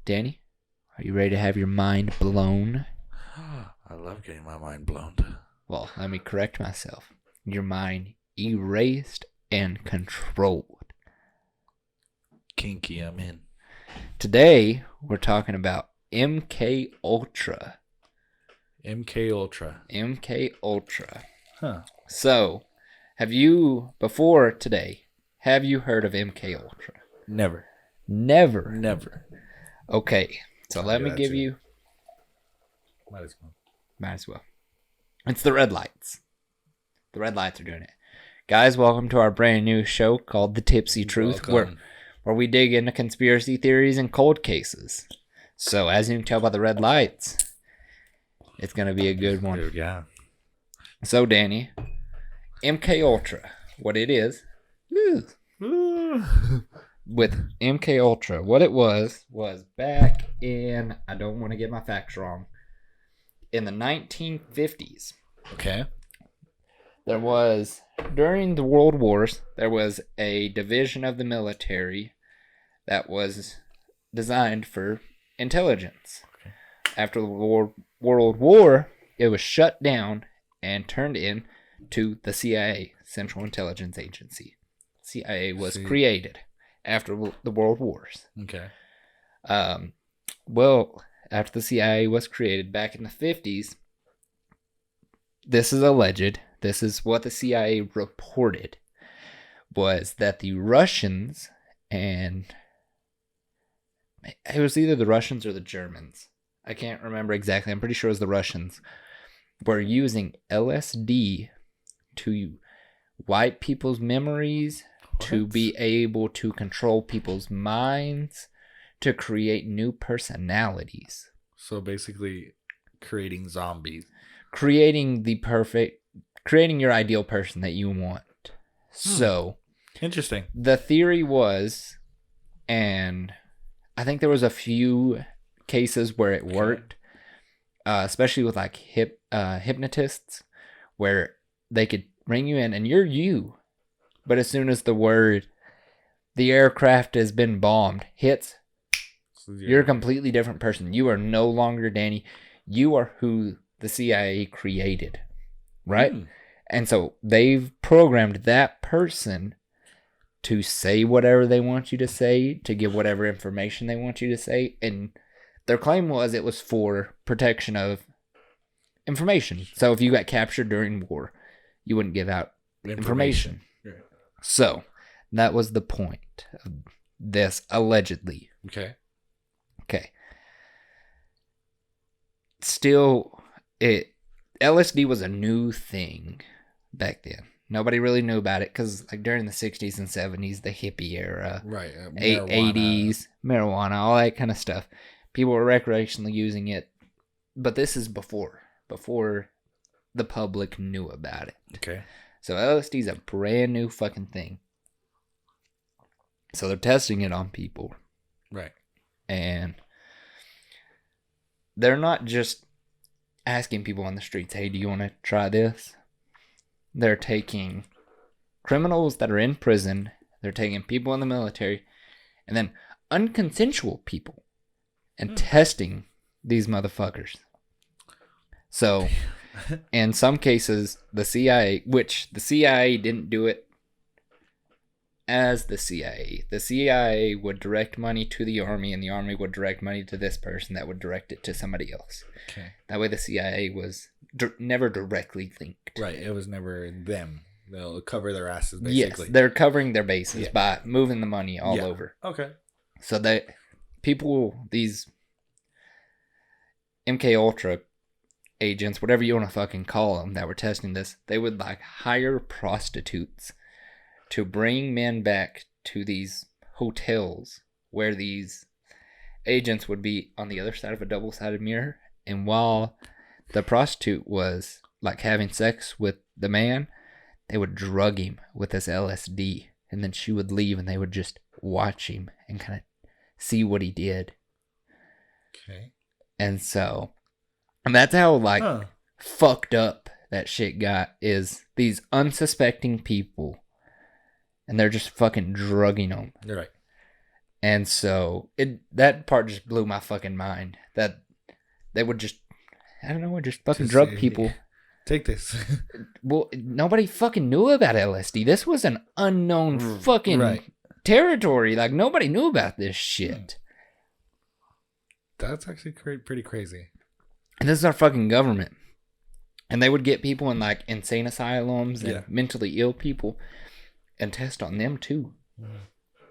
Danny, are you ready to have your mind blown? I love getting my mind blown. Well, let me correct myself. Your mind erased and controlled. Kinky, I'm in. Today, we're talking about MK Ultra. MK Ultra. MK Ultra. Huh. So, have you heard of MK Ultra? Never. Never. Okay, so let me give you... Might as well. It's the red lights. The red lights are doing it. Guys, welcome to our brand new show called The Tipsy Truth, where we dig into conspiracy theories and cold cases. So, as you can tell by the red lights, it's going to be a good one. Yeah. So, Danny, MK Ultra, what it is, with MK Ultra, what it was back in, I don't want to get my facts wrong, in the 1950s. Okay. There was, during the World Wars, there was a division of the military that was designed for intelligence. Okay. After the World War, it was shut down and turned into the CIA, Central Intelligence Agency. CIA was created after the World Wars. Okay. Well, after the CIA was created back in the 50s, this is alleged, this is what the CIA reported, was that the Russians, and it was either the Russians or the Germans, I can't remember exactly, I'm pretty sure it was the Russians, were using LSD to wipe people's memories, to be able to control people's minds, to create new personalities. So basically creating zombies. Creating your ideal person that you want. So, interesting. The theory was, and I think there was a few cases where it worked, especially with like hypnotists, where they could bring you in and you're you, but as soon as the aircraft has been bombed, hits, you're a completely different person. You are no longer Danny. You are who the CIA created, right? And so they've programmed that person to say whatever they want you to say, to give whatever information they want you to say. And their claim was it was for protection of information. So if you got captured during war, you wouldn't give out information. Right. So that was the point of this, allegedly. Okay. Still, LSD was a new thing back then. Nobody really knew about it because, like, during the 60s and 70s, the hippie era, right, 80s, marijuana, all that kind of stuff. People were recreationally using it, but this is before the public knew about it. Okay. So LSD is a brand new fucking thing. So they're testing it on people. Right. And they're not just asking people on the streets, hey, do you want to try this? They're taking criminals that are in prison, they're taking people in the military, and then unconsensual people and testing these motherfuckers. So, in some cases, the CIA didn't do it as the CIA would direct money to the Army, and the Army would direct money to this person that would direct it to somebody else. Okay. That way the CIA was never directly linked. Right, it was never them. They'll cover their asses, basically. Yes, they're covering their bases by moving the money all over. Okay. So that these MK Ultra agents, whatever you want to fucking call them, that were testing this, they would like hire prostitutes to bring men back to these hotels where these agents would be on the other side of a double-sided mirror, and while the prostitute was like having sex with the man, they would drug him with this LSD, and then she would leave and they would just watch him and kind of see what he did. Okay. And that's how fucked up that shit got, is these unsuspecting people, and they're just fucking drugging them. You're right. And so that part just blew my fucking mind. That they would just, I don't know, just fucking drug people. Take this. Well, nobody fucking knew about LSD. This was an unknown fucking territory. Like, nobody knew about this shit. That's actually pretty crazy. And this is our fucking government. And they would get people in, like, insane asylums and mentally ill people and test on them, too.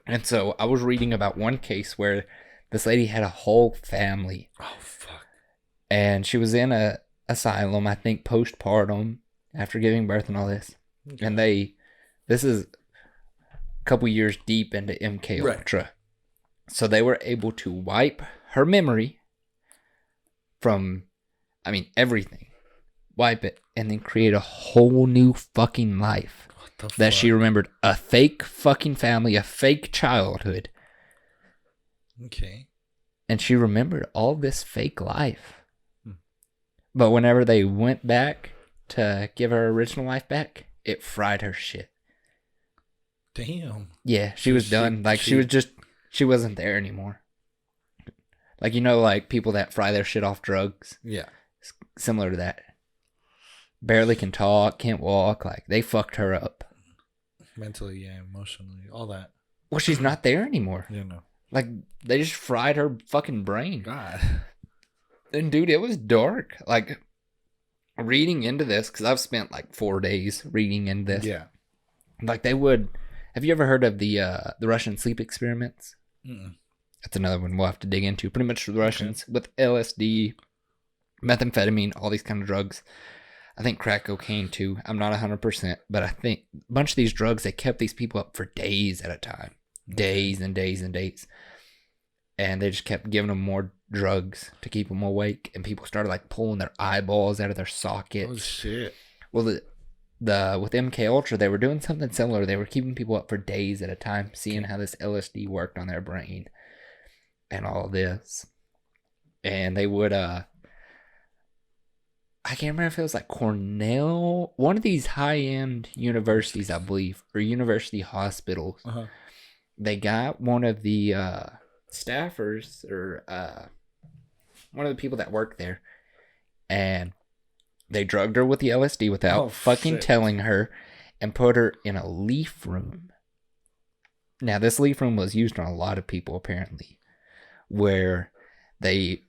And so I was reading about one case where this lady had a whole family. Oh, fuck. And she was in a asylum, I think, postpartum, after giving birth and all this. Okay. And this is a couple years deep into MK Ultra. So they were able to wipe her memory from, I mean, everything. Wipe it and then create a whole new fucking life that she remembered. A fake fucking family, a fake childhood. Okay. And she remembered all this fake life. But whenever they went back to give her original life back, it fried her shit. Damn. Yeah, she was done. Like, she wasn't there anymore. Like, you know, like people that fry their shit off drugs? Yeah. Similar to that. Barely can talk, can't walk. Like, they fucked her up. Mentally, yeah, emotionally, all that. Well, she's not there anymore. Yeah, no. Like, they just fried her fucking brain. God. And, dude, it was dark. Like, reading into this, because I've spent, like, 4 days reading into this. Yeah. Like, they would... Have you ever heard of the Russian sleep experiments? Mm-mm. That's another one we'll have to dig into. Pretty much the Russians with LSD, methamphetamine, all these kind of drugs. I think crack cocaine too. I'm not 100%, but I think a bunch of these drugs, they kept these people up for days at a time. Days and days and days. And they just kept giving them more drugs to keep them awake. And people started like pulling their eyeballs out of their sockets. Oh, shit. Well, with MK Ultra, they were doing something similar. They were keeping people up for days at a time, seeing how this LSD worked on their brain and all this. And they would, I can't remember if it was like Cornell, one of these high-end universities, I believe, or university hospitals. Uh-huh. They got one of the staffers, or one of the people that worked there, and they drugged her with the LSD without fucking telling her, and put her in a leaf room. Now, this leaf room was used on a lot of people, apparently, where they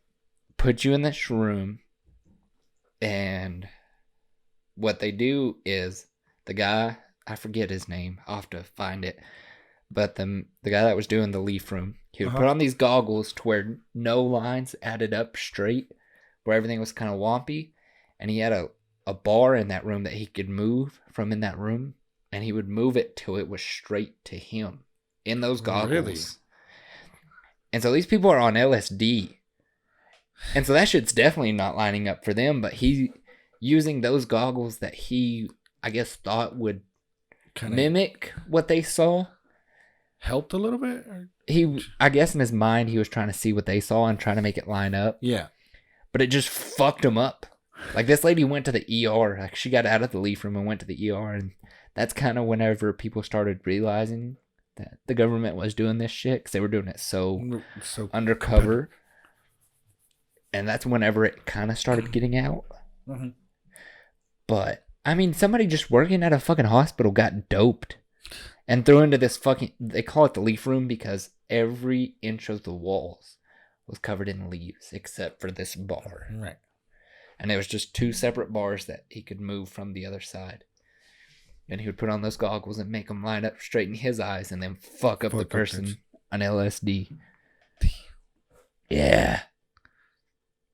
put you in this room, and what they do is the guy, I forget his name, I'll have to find it, but the guy that was doing the leaf room, he would put on these goggles to where no lines added up straight, where everything was kind of wompy, and he had a bar in that room that he could move from in that room, and he would move it till it was straight to him in those goggles. Really? And so these people are on LSD. And so that shit's definitely not lining up for them, but he using those goggles that he, I guess, thought would mimic what they saw. Helped a little bit? Or? I guess in his mind, he was trying to see what they saw and trying to make it line up. Yeah. But it just fucked him up. Like, this lady went to the ER. Like, she got out of the leaf room and went to the ER. And that's kind of whenever people started realizing that the government was doing this shit, because they were doing it so undercover. And that's whenever it kind of started getting out. Mm-hmm. But, I mean, somebody just working at a fucking hospital got doped and threw into this fucking... They call it the leaf room because every inch of the walls was covered in leaves except for this bar. Right. And it was just 2 separate bars that he could move from the other side. And he would put on those goggles and make them line up straight in his eyes and then fuck up the person on LSD. Yeah.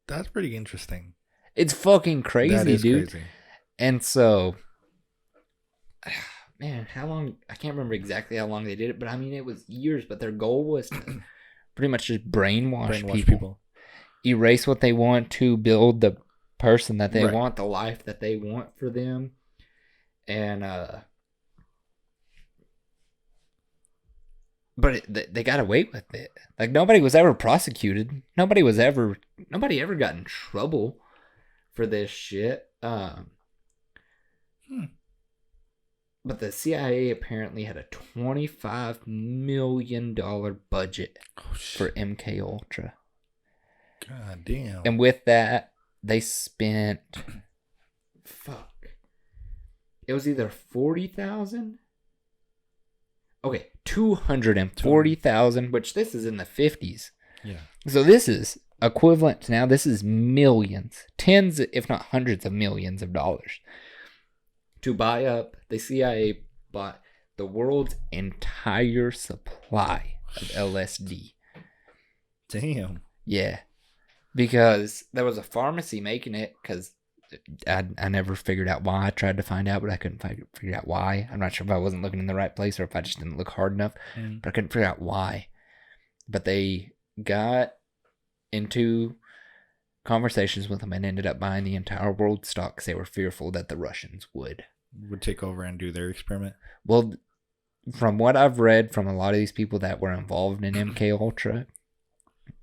That's pretty interesting. It's fucking crazy, that is dude. Crazy. And so, man, how long? I can't remember exactly how long they did it, but I mean, it was years. But their goal was to pretty much just brainwash people. Erase what they want to build the person that they want, the life that they want for them. And, but they got away with it. Like, nobody was ever prosecuted. Nobody ever got in trouble for this shit. But the CIA apparently had a $25 million budget for MK Ultra. God damn. And with that, they spent it was either 40,000. Okay, 240,000, which this is in the 50s. Yeah. So this is equivalent to now, this is millions, tens, if not hundreds of millions of dollars to buy up. The CIA bought the world's entire supply of LSD. Damn. Yeah. Because there was a pharmacy making it, because I never figured out why. I tried to find out, but I couldn't figure out why. I'm not sure if I wasn't looking in the right place or if I just didn't look hard enough, but I couldn't figure out why. But they got into conversations with them and ended up buying the entire world stock because they were fearful that the Russians would take over and do their experiment. Well, from what I've read from a lot of these people that were involved in MK Ultra,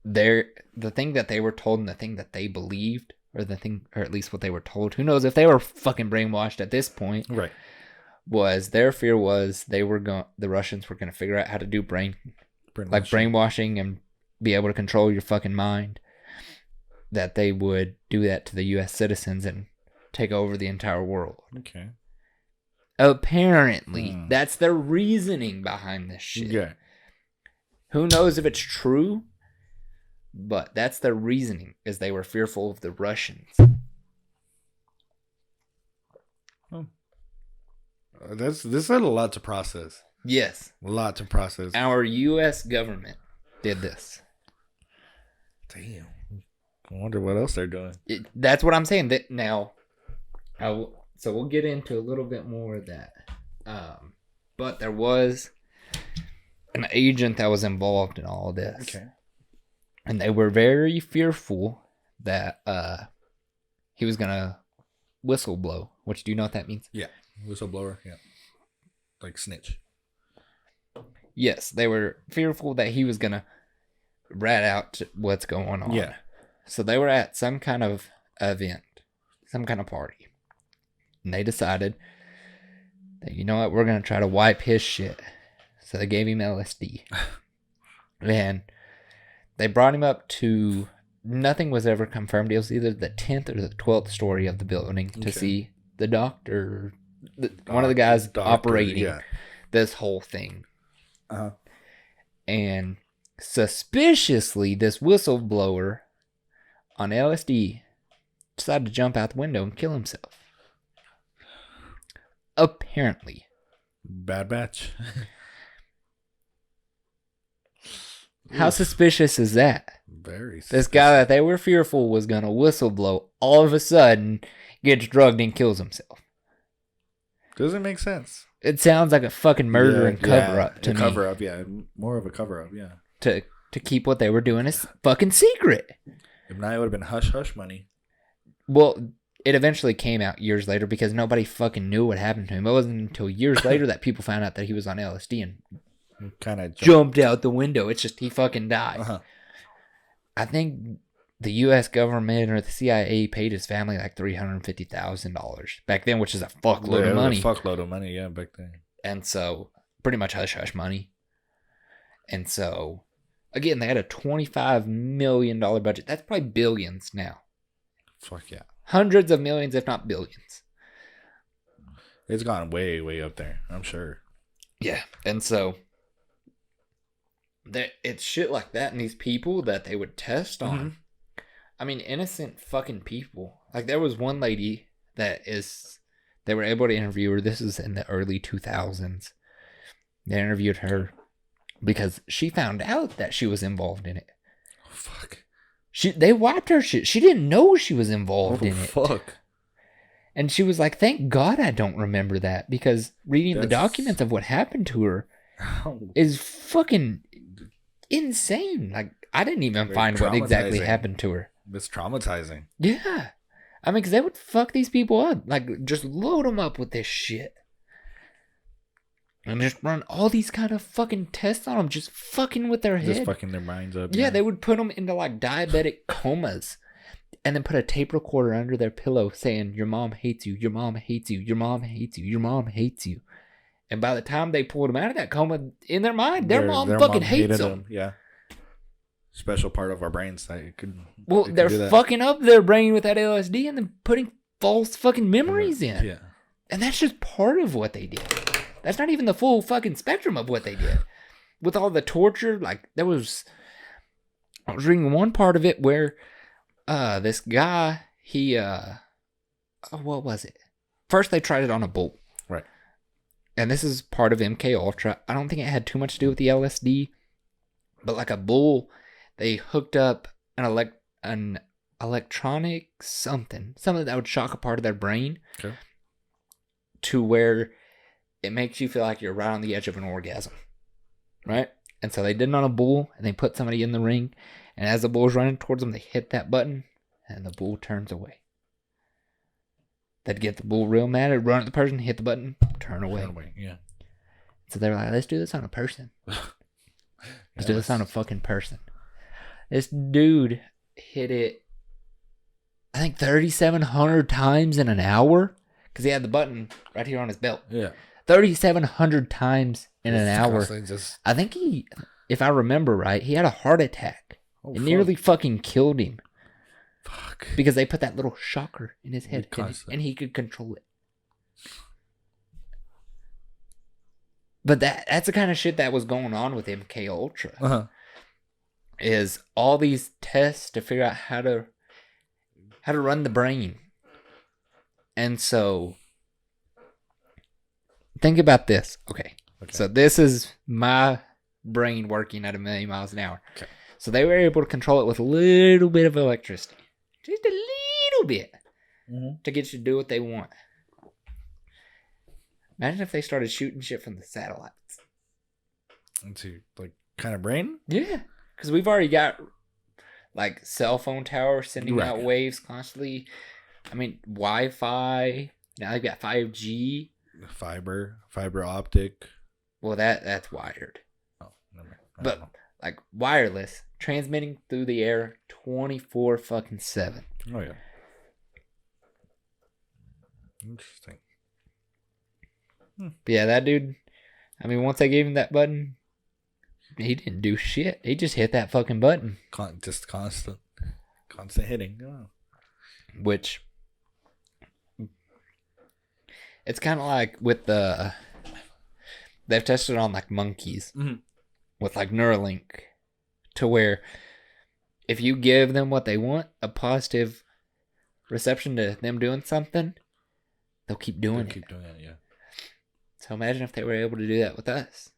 the thing that they were told and the thing that they believed, or at least what they were told, who knows if they were fucking brainwashed at this point, right, was their fear was the Russians were going to figure out how to do brainwashing and be able to control your fucking mind, that they would do that to the U.S. citizens and take over the entire world. Okay. Apparently, that's their reasoning behind this shit. Yeah. Who knows if it's true, but that's their reasoning, is they were fearful of the Russians. Oh. This is a lot to process. Yes. A lot to process. Our U.S. government did this. Damn. I wonder what else they're doing. That's what I'm saying. Now, so we'll get into a little bit more of that. But there was an agent that was involved in all of this. Okay. And they were very fearful that he was going to whistleblow. Which, do you know what that means? Yeah. Whistleblower. Yeah. Like snitch. Yes. They were fearful that he was going to rat out what's going on. Yeah. So they were at some kind of event, some kind of party. And they decided that, you know what, we're going to try to wipe his shit. So they gave him LSD. And they brought him up to, nothing was ever confirmed. It was either the 10th or the 12th story of the building to see the doctor, one of the guys operating this whole thing. Uh-huh. And suspiciously, this whistleblower on LSD decided to jump out the window and kill himself. Apparently. Bad batch. How suspicious is that? Very suspicious. This guy that they were fearful was going to whistleblow all of a sudden gets drugged and kills himself. Doesn't make sense. It sounds like a fucking murder and cover-up to me. Cover-up, yeah. More of a cover-up, yeah. To keep what they were doing a fucking secret. If not, it would have been hush-hush money. Well, it eventually came out years later because nobody fucking knew what happened to him. It wasn't until years later that people found out that he was on LSD and kind of jumped out the window. It's just he fucking died. Uh-huh. I think the U.S. government or the CIA paid his family like $350,000 back then, which is a fuckload of money. A fuckload of money, yeah, back then. And so, pretty much hush-hush money. And so, again, they had a $25 million budget. That's probably billions now. Fuck yeah. Hundreds of millions, if not billions. It's gone way, way up there, I'm sure. Yeah. And so, it's shit like that, and these people that they would test on. Mm-hmm. I mean, innocent fucking people. Like, there was one lady they were able to interview her. This is in the early 2000s. They interviewed her because she found out that she was involved in it. Oh, fuck. They wiped her shit. She didn't know she was involved in it. Fuck. And she was like, thank God I don't remember that, because reading the documents of what happened to her is fucking insane. Like, I didn't even find what exactly happened to her. It's traumatizing. Yeah. I mean, because they would fuck these people up. Like, just load them up with this shit. And just run all these kind of fucking tests on them, just fucking with their head. Just fucking their minds up. Yeah, they would put them into, like, diabetic comas. And then put a tape recorder under their pillow saying, your mom hates you, your mom hates you, your mom hates you, your mom hates you. And by the time they pulled him out of that coma, in their mind, their mom fucking hates him. Yeah. Special part of our brains that it could. Well, it could they're do that. fucking up their brain with that LSD and then putting false fucking memories in. Yeah. And that's just part of what they did. That's not even the full fucking spectrum of what they did. With all the torture, like, I was reading one part of it where this guy, what was it? First, they tried it on a bull. Right. And this is part of MK Ultra. I don't think it had too much to do with the LSD, but like a bull, they hooked up an electronic something that would shock a part of their brain to where it makes you feel like you're right on the edge of an orgasm, right? And so they did it on a bull, and they put somebody in the ring, and as the bull's running towards them, they hit that button, and the bull turns away. They'd get the bull real mad, it'd run at the person, hit the button, turn away. Yeah. So they were like, let's do this on a person. Let's do this on a fucking person. This dude hit it, I think 3,700 times in an hour, because he had the button right here on his belt. Yeah. 3,700 times in an hour. Just... I think if I remember right, he had a heart attack. It nearly fucking killed him. Fuck. Because they put that little shocker in his head and he could control it. But that's the kind of shit that was going on with MK Ultra. Uh-huh. Is all these tests to figure out how to run the brain. And so think about this. Okay. So this is my brain working at 1,000,000 miles an hour. Okay. So they were able to control it with a little bit of electricity. Just a little bit. To get you to do what they want. Imagine if they started shooting shit from the satellites. Into, like, kind of brain? Yeah. Because we've already got, like, cell phone towers sending out waves constantly. I mean, Wi-Fi. Now they've got 5G. Fiber optic. Well, that's wired. Oh, never mind. But, like, wireless, transmitting through the air 24/7. Oh, yeah. Interesting. But yeah, that dude, I mean, once they gave him that button, he didn't do shit. He just hit that fucking button. Just constant hitting. Oh. Which, it's kind of like with they've tested it on like monkeys with like Neuralink, to where if you give them what they want, a positive reception to them doing something, they'll keep doing it. Keep doing it, yeah. So imagine if they were able to do that with us.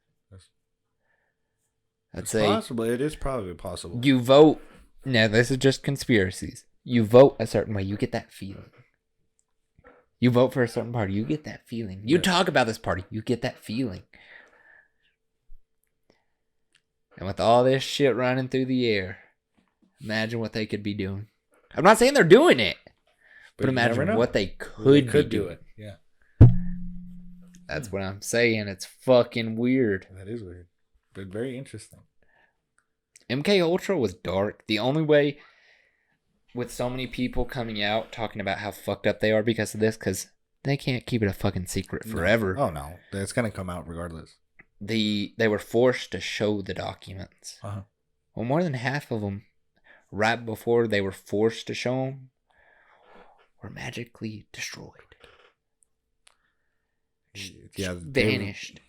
It's possible. It is probably possible. You vote. Now, this is just conspiracies. You vote a certain way, you get that feeling. You vote for a certain party, you get that feeling. You talk about this party, you get that feeling. And with all this shit running through the air, imagine what they could be doing. I'm not saying they're doing it, but imagine what they could be doing. Yeah. That's what I'm saying. It's fucking weird. That is weird, but very interesting. MK Ultra was dark. The only way, with so many people coming out talking about how fucked up they are because of this, because they can't keep it a fucking secret forever. No. Oh no, it's gonna come out regardless. They were forced to show the documents. Uh-huh. Well, more than half of them, right before they were forced to show them, were magically destroyed. Yeah, vanished.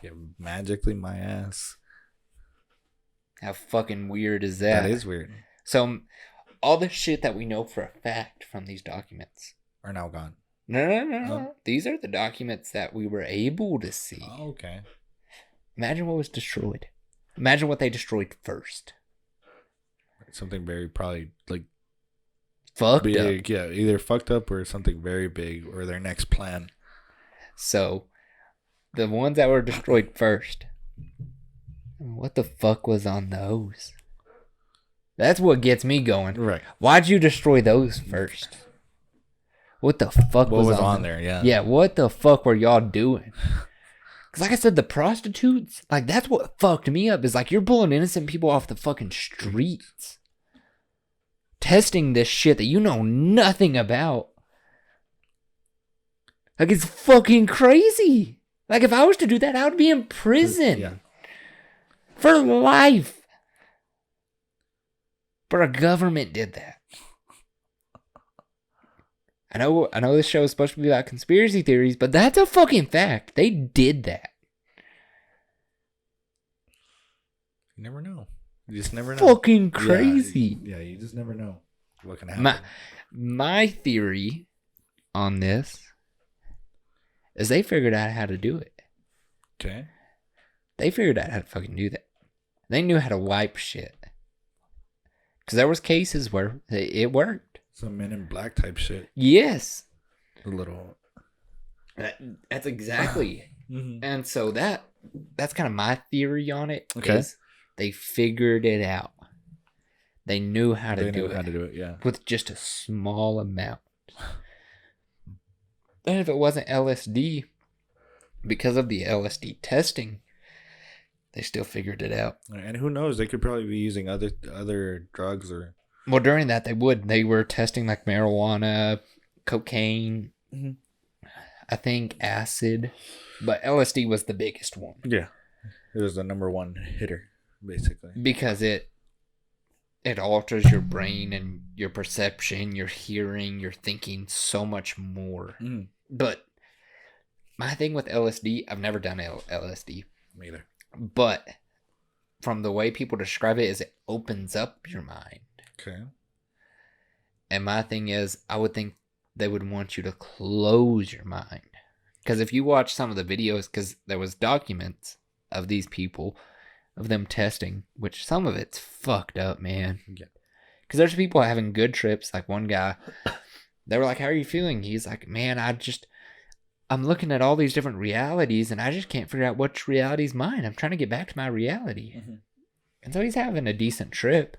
Yeah, magically my ass. How fucking weird is that? That is weird. So, all the shit that we know for a fact from these documents are now gone. No. These are the documents that we were able to see. Oh, okay. Imagine what was destroyed. Imagine what they destroyed first. Something very probably like fucked big, up. Yeah, either fucked up or something very big or their next plan. So, the ones that were destroyed first, what the fuck was on those? That's what gets me going. Right. Why'd you destroy those first? What the fuck was on there? Yeah. Yeah, what the fuck were y'all doing? Because like I said, the prostitutes, like that's what fucked me up. Is like you're pulling innocent people off the fucking streets. Testing this shit that you know nothing about. Like, it's fucking crazy. Like, if I was to do that, I would be in prison. Yeah. For life. But our government did that. I know this show is supposed to be about conspiracy theories, but that's a fucking fact. They did that. You never know. You just never know. Fucking crazy. Yeah, you just never know what can happen. My theory on this is they figured out how to do it. Okay. They figured out how to fucking do that. They knew how to wipe shit. Because there was cases where it worked. Some Men in Black type shit. Yes. A little. That's exactly. Mm-hmm. And so that's kind of my theory on it. Okay. Is they figured it out. They knew how to do it. Yeah. With just a small amount. And if it wasn't LSD, because of the LSD testing, they still figured it out. And who knows? They could probably be using other drugs or. Well, during that, they were testing like marijuana, cocaine, I think acid, but LSD was the biggest one. Yeah. It was the number one hitter, basically. Because it alters your brain and your perception, your hearing, your thinking so much more. Mm. But my thing with LSD, I've never done LSD. Me either. But from the way people describe it, is it opens up your mind. Okay. And my thing is, I would think they would want you to close your mind. Because if you watch some of the videos, because there was documents of these people, of them testing, which some of it's fucked up, man. Yeah. Because there's people having good trips. Like one guy, they were like, how are you feeling? He's like, man, I'm looking at all these different realities and I just can't figure out which reality's mine. I'm trying to get back to my reality. Mm-hmm. And so he's having a decent trip.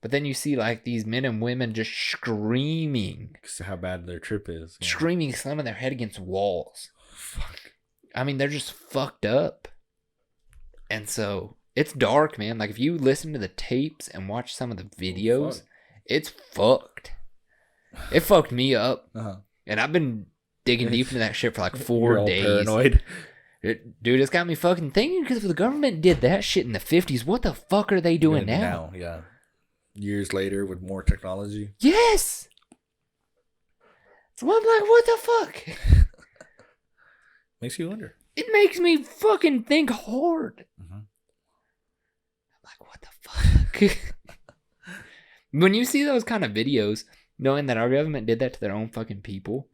But then you see like these men and women just screaming. How bad their trip is. Yeah. Screaming, slamming their head against walls. Fuck. I mean, they're just fucked up. And so it's dark, man. Like if you listen to the tapes and watch some of the videos, it's fucked. It fucked me up. Uh-huh. And I've been digging deep into that shit for like 4 days. Paranoid. Dude, it's got me fucking thinking, because if the government did that shit in the 50s, what the fuck are they doing now? Yeah. Years later with more technology. Yes! So I'm like, what the fuck? Makes you wonder. It makes me fucking think hard. Mm-hmm. I'm like, what the fuck? When you see those kind of videos, knowing that our government did that to their own fucking people,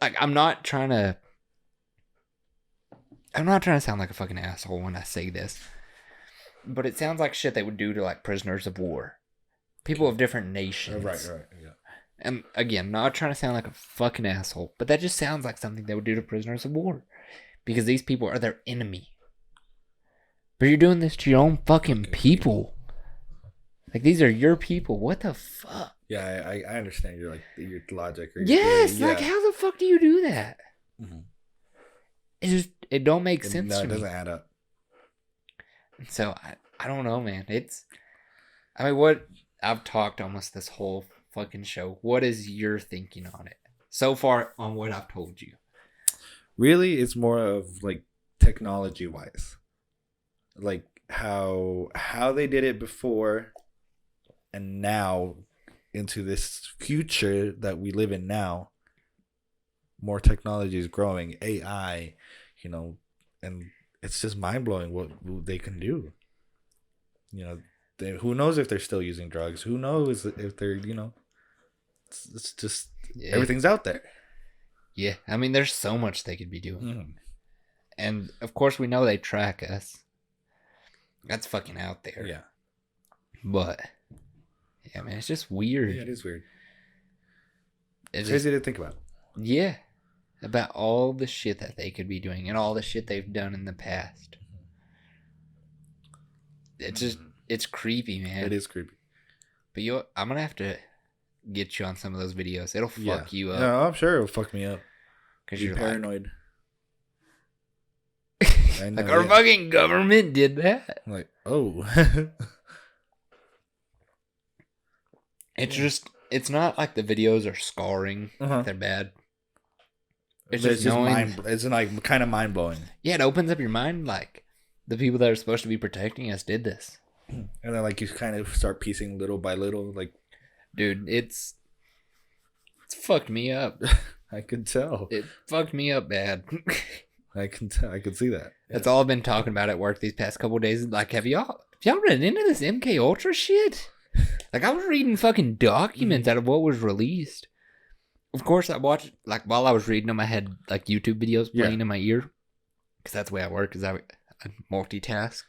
like, I'm not trying to sound like a fucking asshole when I say this, but it sounds like shit they would do to like prisoners of war, people of different nations. Right, yeah. And again, not trying to sound like a fucking asshole, but that just sounds like something they would do to prisoners of war, because these people are their enemy. But you're doing this to your own fucking people. Like, these are your people. What the fuck? Yeah, I understand your logic. Yes, like how the fuck do you do that? Mm-hmm. It don't make sense. No, to it me. doesn't add up. So I don't know, man. What I've talked almost this whole fucking show. What is your thinking on it so far on what I've told you? Really, it's more of like technology wise, like how they did it before, and now into this future that we live in now. More technology is growing, AI, and it's just mind blowing what they can do. Who knows if they're still using drugs? Who knows if they're, it's just everything's out there. Yeah, I mean, there's so much they could be doing, and of course we know they track us. That's fucking out there. Yeah, but yeah, man, it's just weird. Yeah, it is weird. It's crazy to think about. Yeah. About all the shit that they could be doing and all the shit they've done in the past. It's creepy, man. It is creepy. But I'm going to have to get you on some of those videos. It'll fuck you up. No, I'm sure it'll fuck me up. Because you're paranoid. Like our fucking government did that. I'm like, oh. It's not like the videos are scarring. They're bad. It's just knowing. It's like kind of mind blowing. Yeah, it opens up your mind. Like the people that are supposed to be protecting us did this, and then like you kind of start piecing little by little. Like, dude, it's fucked me up. I can tell. It fucked me up bad. I can tell. I can see that. That's all I've been talking about at work these past couple of days. Like, have y'all read into this MK Ultra shit? Like, I was reading fucking documents out of what was released. Of course, I watched, like, while I was reading them, I had, like, YouTube videos playing in my ear. Because that's the way I work, is I multitask.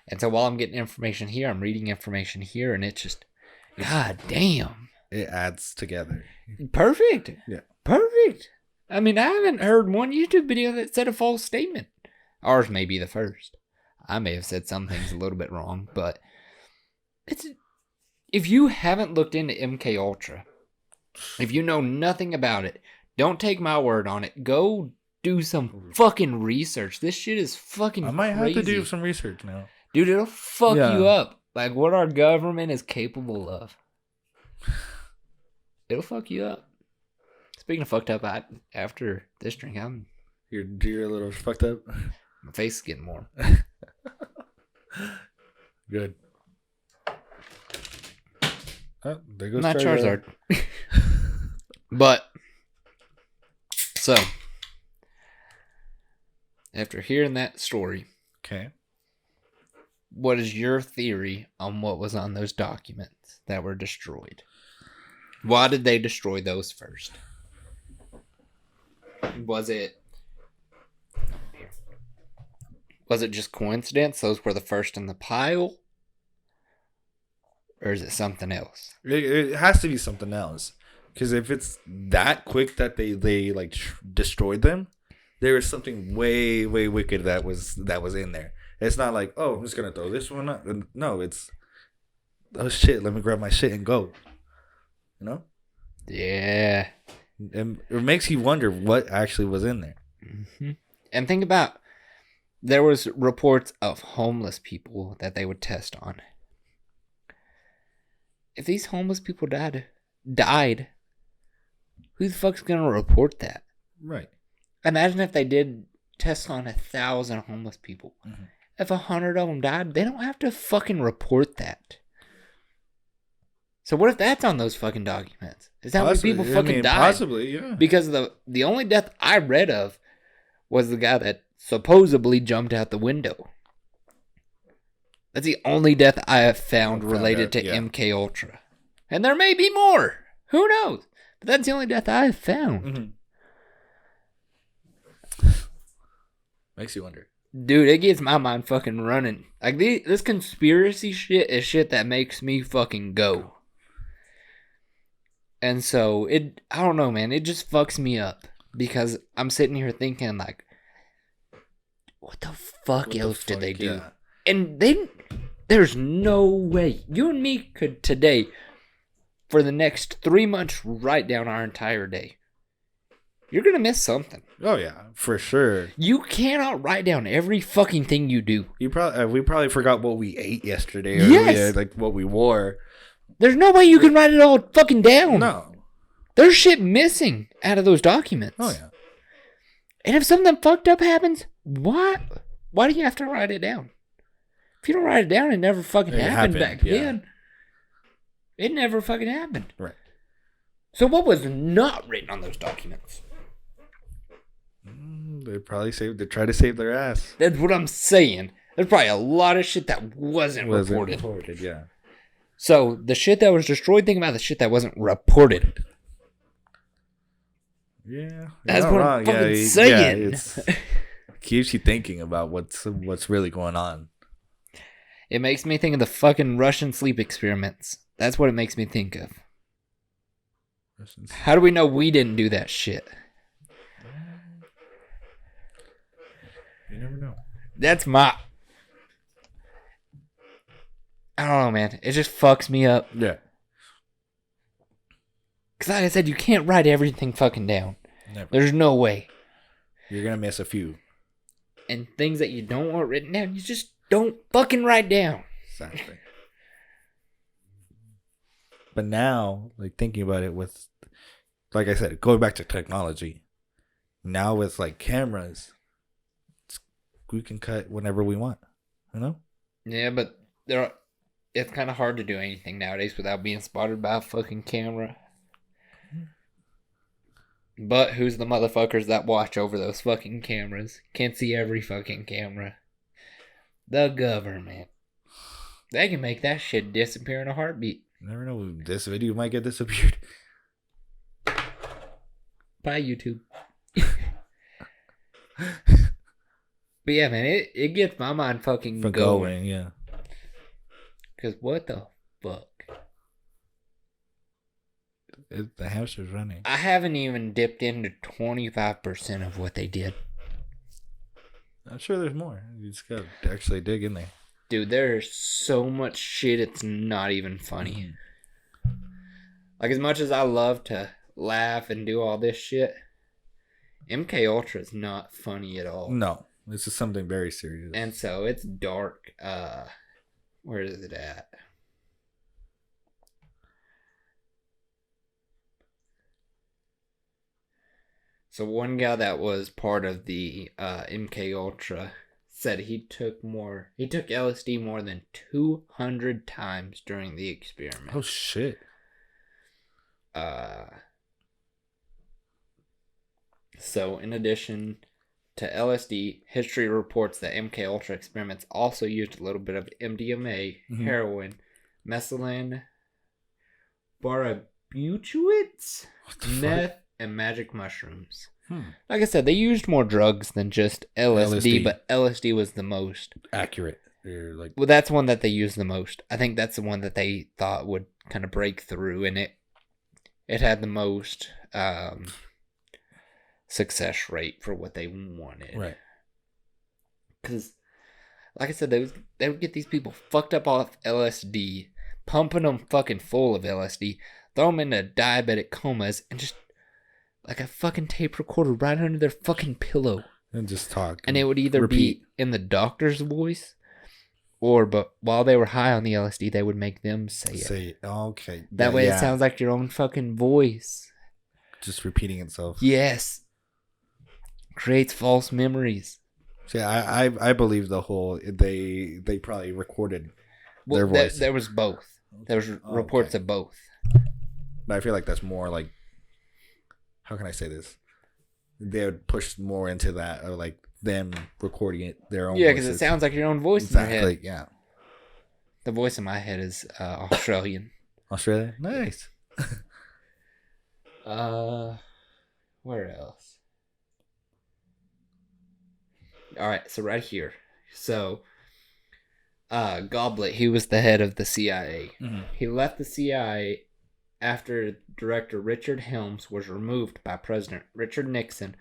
And so while I'm getting information here, I'm reading information here, and it's just, god damn. It adds together. Perfect. Yeah. Perfect. I mean, I haven't heard one YouTube video that said a false statement. Ours may be the first. I may have said some things a little bit wrong, but if you haven't looked into MK Ultra, if you know nothing about it, don't take my word on it. Go do some fucking research. This shit is fucking crazy. I might have to do some research now. Dude, it'll fuck you up. Like what our government is capable of. It'll fuck you up. Speaking of fucked up, after this drink, You're a little fucked up. My face is getting warm. Good. Oh, there goes Not Charizard. But so after hearing that story, okay, what is your theory on what was on those documents that were destroyed? Why did they destroy those first? Was it just coincidence? Those were the first in the pile? Or is it something else? It has to be something else. Because if it's that quick that they like destroyed them, there was something way, way wicked that was in there. It's not like, oh, I'm just going to throw this one up. No, it's, oh shit, let me grab my shit and go. You know? Yeah. And it makes you wonder what actually was in there. Mm-hmm. And think about, there was reports of homeless people that they would test on. If these homeless people died, who the fuck's gonna report that? Right. Imagine if they did tests on 1,000 homeless people. Mm-hmm. If 100 of them died, they don't have to fucking report that. So what if that's on those fucking documents? Is that when people fucking died? Possibly, yeah. Because the only death I read of was the guy that supposedly jumped out the window. That's the only death I have found related to MK Ultra. And there may be more. Who knows? But that's the only death I have found. Mm-hmm. Makes you wonder. Dude, it gets my mind fucking running. Like, this conspiracy shit is shit that makes me fucking go. And so, I don't know, man. It just fucks me up. Because I'm sitting here thinking, like, what the fuck else did they do? Yeah. And there's no way. You and me could today, for the next 3 months, write down our entire day. You're going to miss something. Oh, yeah, for sure. You cannot write down every fucking thing you do. We probably forgot what we ate yesterday. Or yes. Like what we wore. There's no way you can write it all fucking down. No. There's shit missing out of those documents. Oh, yeah. And if something fucked up happens, why do you have to write it down? If you don't write it down, it never fucking happened back then. It never fucking happened. Right. So what was not written on those documents? They tried to save their ass. That's what I'm saying. There's probably a lot of shit that wasn't reported. Yeah. So the shit that was destroyed, think about the shit that wasn't reported. Yeah. That's what I'm fucking saying. Yeah, keeps you thinking about what's really going on. It makes me think of the fucking Russian sleep experiments. That's what it makes me think of. How do we know we didn't do that shit? You never know. That's I don't know, man. It just fucks me up. Yeah. Because like I said, you can't write everything fucking down. Never. There's no way. You're going to miss a few. And things that you don't want written down, you just don't fucking write down. Exactly. But now, like thinking about it with, like I said, going back to technology, Now with like cameras, we can cut whenever we want. You know? Yeah, but it's kind of hard to do anything nowadays without being spotted by a fucking camera. But who's the motherfuckers that watch over those fucking cameras? Can't see every fucking camera. The government. They can make that shit disappear in a heartbeat. You never know. This video might get disappeared. Bye, YouTube. But yeah, man, it gets my mind fucking going. Yeah. Because what the fuck? The hamster's running. I haven't even dipped into 25% of what they did. I'm sure there's more. You just gotta actually dig in there. Dude, there's so much shit, it's not even funny. Like, as much as I love to laugh and do all this shit, MK Ultra is not funny at all. No, this is something very serious. And so it's dark. Where is it at? So one guy that was part of the MK Ultra said he took LSD more than 200 times during the experiment. Oh shit. So in addition to LSD, history reports that MK Ultra experiments also used a little bit of MDMA, heroin, mescaline, barbiturates, meth, and magic mushrooms. Like I said, they used more drugs than just LSD, but LSD was the most accurate. Well, that's one that they used the most. I think that's the one that they thought would kind of break through, and it had the most success rate for what they wanted. Right. Because, like I said, they would get these people fucked up off LSD, pumping them fucking full of LSD, throw them into diabetic comas, and just like a fucking tape recorder right under their fucking pillow. And just talk. And it would either be in the doctor's voice, but while they were high on the LSD, they would make them say it. Okay. That way it sounds like your own fucking voice. Just repeating itself. Yes. Creates false memories. See, I believe the whole, they probably recorded their voice. There was both. There was reports of both. But I feel like that's more like, how can I say this? They would push more into that, or like them recording it their own. Yeah, because it sounds like your own voice in your head. Yeah. The voice in my head is Australian. Australia? Nice. Where else? All right, so right here. So, Goblet, he was the head of the CIA. Mm-hmm. He left the CIA after Director Richard Helms was removed by President Richard Nixon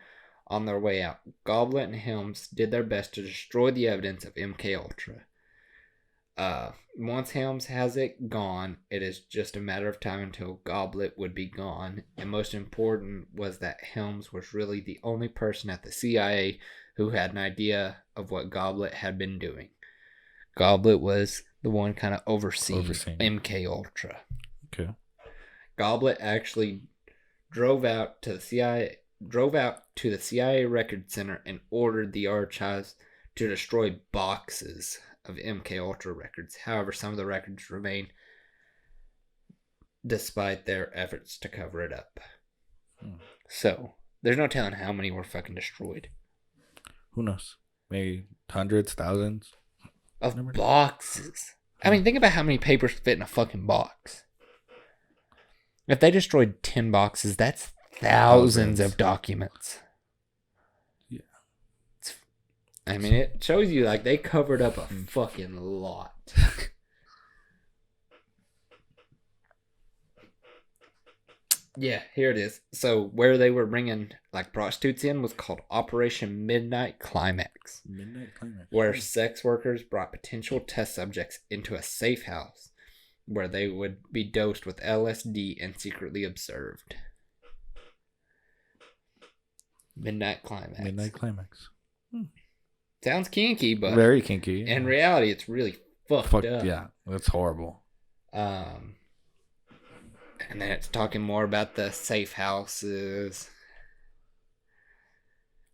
on their way out. Goblet and Helms did their best to destroy the evidence of MK Ultra. Once Helms has it gone, it is just a matter of time until Goblet would be gone. And most important was that Helms was really the only person at the CIA who had an idea of what Goblet had been doing. Goblet was the one kind of overseeing MK Ultra. Okay. Goblet actually drove out to the CIA Record Center and ordered the archives to destroy boxes of MK Ultra records. However, some of the records remain despite their efforts to cover it up. So, there's no telling how many were fucking destroyed. Who knows? Maybe hundreds, thousands of boxes. I mean, think about how many papers fit in a fucking box. If they destroyed 10 boxes, that's thousands of documents. Yeah. I mean, it shows you, like, they covered up a fucking lot. Yeah, here it is. So, where they were bringing, like, prostitutes in was called Operation Midnight Climax. Midnight Climax. Where sex workers brought potential test subjects into a safe house where they would be dosed with LSD and secretly observed. Midnight Climax. Midnight Climax. Sounds kinky, but very kinky. In reality, it's really fucked up. Yeah, that's horrible. And then it's talking more about the safe houses.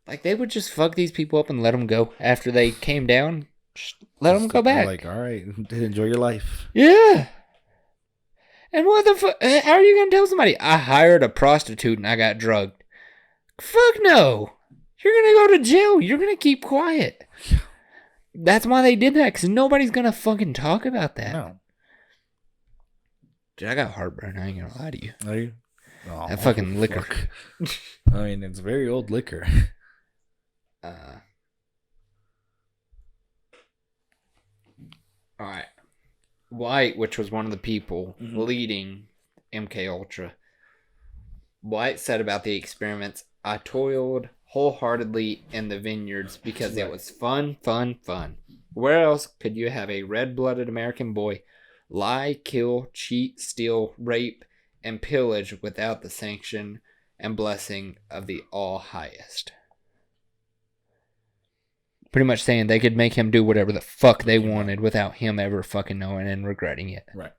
Like, they would just fuck these people up and let them go after they came down. Just let them go back. Like, all right, enjoy your life. Yeah. And what the fuck? How are you going to tell somebody, I hired a prostitute and I got drugged? Fuck no. You're going to go to jail. You're going to keep quiet. That's why they did that, because nobody's going to fucking talk about that. No. Dude, I got heartburn. I ain't going to lie to you. Are you? Oh, That fucking liquor. fuck. I mean, it's very old liquor. Alright. White, which was one of the people leading MK Ultra, White said about the experiments, I toiled wholeheartedly in the vineyards because it was fun. Where else could you have a red-blooded American boy lie, kill, cheat, steal, rape, and pillage without the sanction and blessing of the All-Highest? Pretty much saying they could make him do whatever the fuck they wanted without him ever fucking knowing and regretting it. Right.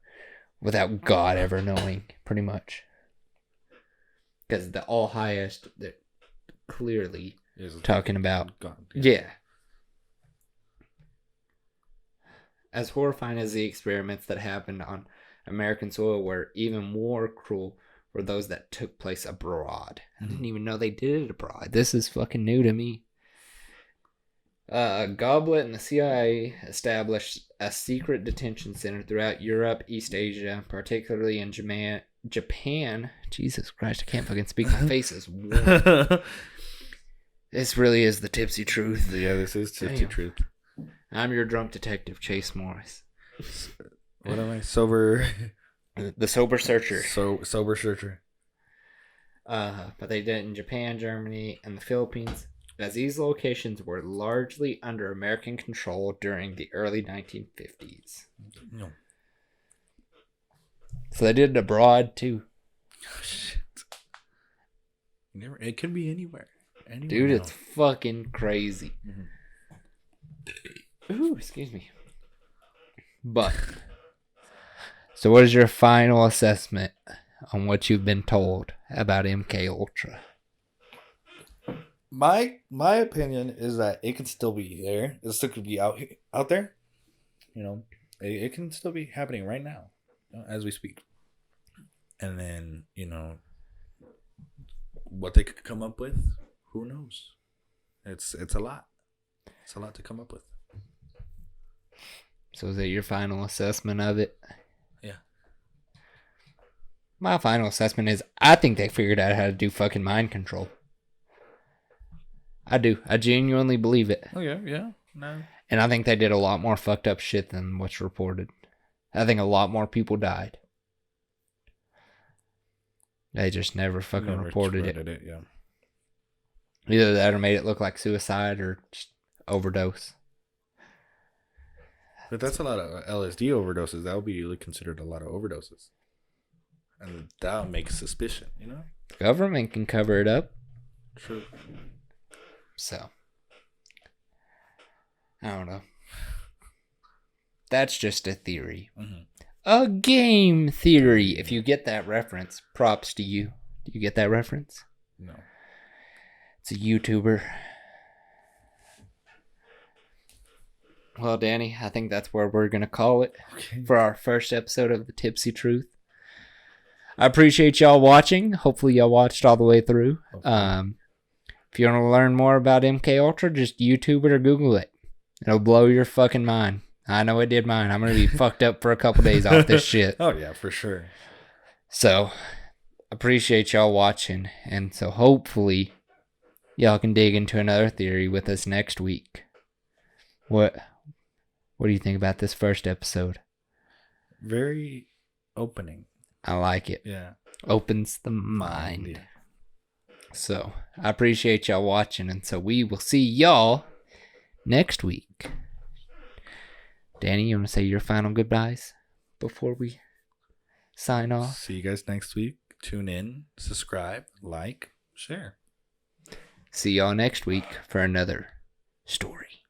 Without God ever knowing, pretty much. Because the All-Highest, they're clearly talking about. God. Yeah. As horrifying as the experiments that happened on American soil were, even more cruel were those that took place abroad. I didn't even know they did it abroad. This is fucking new to me. Goblet and the CIA established a secret detention center throughout Europe, East Asia, particularly in Japan. Jesus Christ, I can't fucking speak. My face is warm. This really is the Tipsy Truth. Yeah, this is Tipsy Truth. I'm your drunk detective, Chase Morris. What am I? Sober. The sober searcher. Sober searcher. But they did it in Japan, Germany, and the Philippines, as these locations were largely under American control during the early 1950s. No. So they did it abroad, too. Oh, shit. It could be anywhere. Dude, it's fucking crazy. Ooh, excuse me. But, so what is your final assessment on what you've been told about MK Ultra? My opinion is that it can still be there. It still could be out there. You know, it can still be happening right now, as we speak. And then, you know, what they could come up with, who knows? It's a lot. It's a lot to come up with. So is that your final assessment of it? Yeah. My final assessment is I think they figured out how to do fucking mind control. I do. I genuinely believe it. Oh, yeah. No. And I think they did a lot more fucked up shit than what's reported. I think a lot more people died. They just never fucking reported it. Yeah. Either that or made it look like suicide or just overdose. But that's a lot of LSD overdoses. That would be considered a lot of overdoses. And that would make suspicion, you know? The government can cover it up. True. So, I don't know. That's just a theory. Mm-hmm. A game theory. If you get that reference, props to you. Do you get that reference? No. It's a YouTuber. Well, Danny, I think that's where we're going to call it for our first episode of the Tipsy Truth. I appreciate y'all watching. Hopefully y'all watched all the way through. If you want to learn more about MK Ultra, just YouTube it or Google it. It'll blow your fucking mind. I know it did mine. I'm going to be fucked up for a couple days off this shit. Oh, yeah, for sure. So, appreciate y'all watching. And so, hopefully, y'all can dig into another theory with us next week. What do you think about this first episode? Very opening. I like it. Yeah. Opens the mind. So, I appreciate y'all watching. And so, we will see y'all next week. Danny, you want to say your final goodbyes before we sign off? See you guys next week. Tune in, subscribe, like, share. See y'all next week for another story.